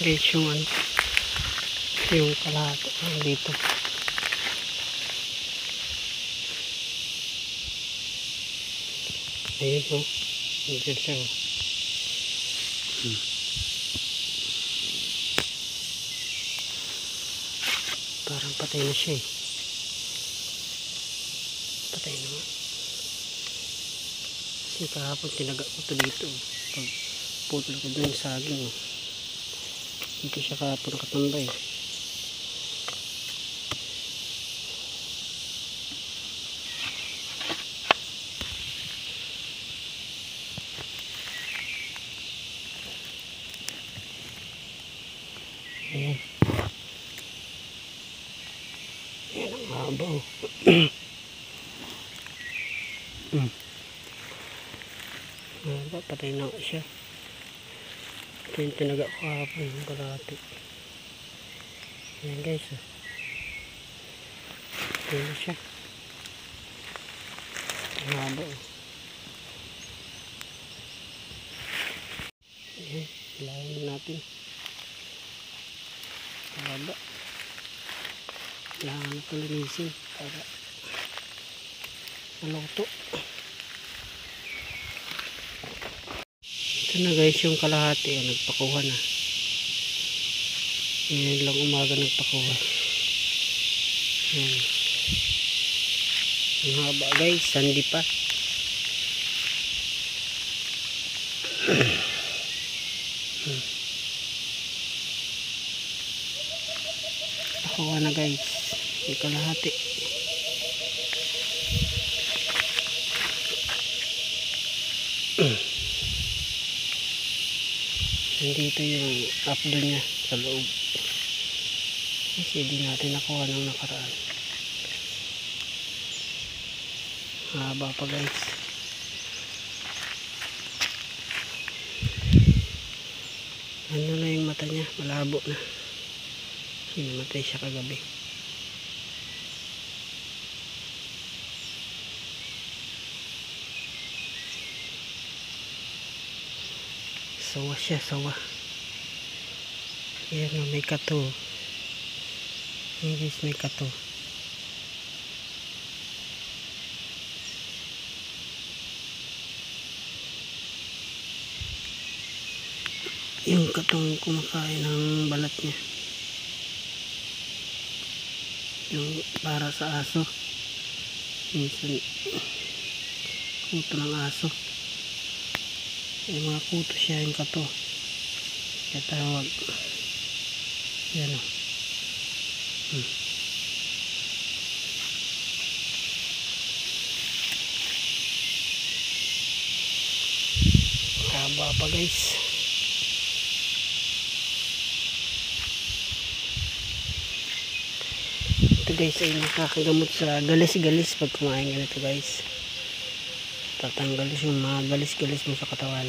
guys yung ano, yung kalahati dito. Ayun po, nandiyan siya. Parang patay na siya eh. Patay na nga. Kasi kahapon tinaga ko to dito. Pag putol ko dun sa saging. Dito siya kahapon nakatambay. Ayan. Ayan ang habaw. Patay na siya. Ito yung tinaga ko kahapon yung kalahati. Ayan guys. Patay na siya. Ang habaw. Ayan. Hilahin natin. Haba. Kailangan ito linisin para maluto. Ito na guys yung kalahati. Nagpakuha na. Ngayon lang umaga nagpakuha. Ayan. Ang haba guys. Sandi pa. Pakuha na guys. Yung kalahati. Nandito yung updo niya sa loob. Kasi di natin nakuha ng nakaraan. Haba pa guys. Ano na yung mata niya? Malabo na. Hinamatay siya kagabi. Sawa siya, sawa. Ayan o, may kato. Ayan guys, may kato. Yung katong kumakain ng balat niya. Yung para sa aso. Minsan, kuto ng aso. Yung mga kuto siya yung kato. Kaya tawag. Yan o. Haba pa guys. Ito guys ay nakakagamot sa galis-galis pag kumain ganito guys. Tatanggal yung mga galis-galis mo sa katawan.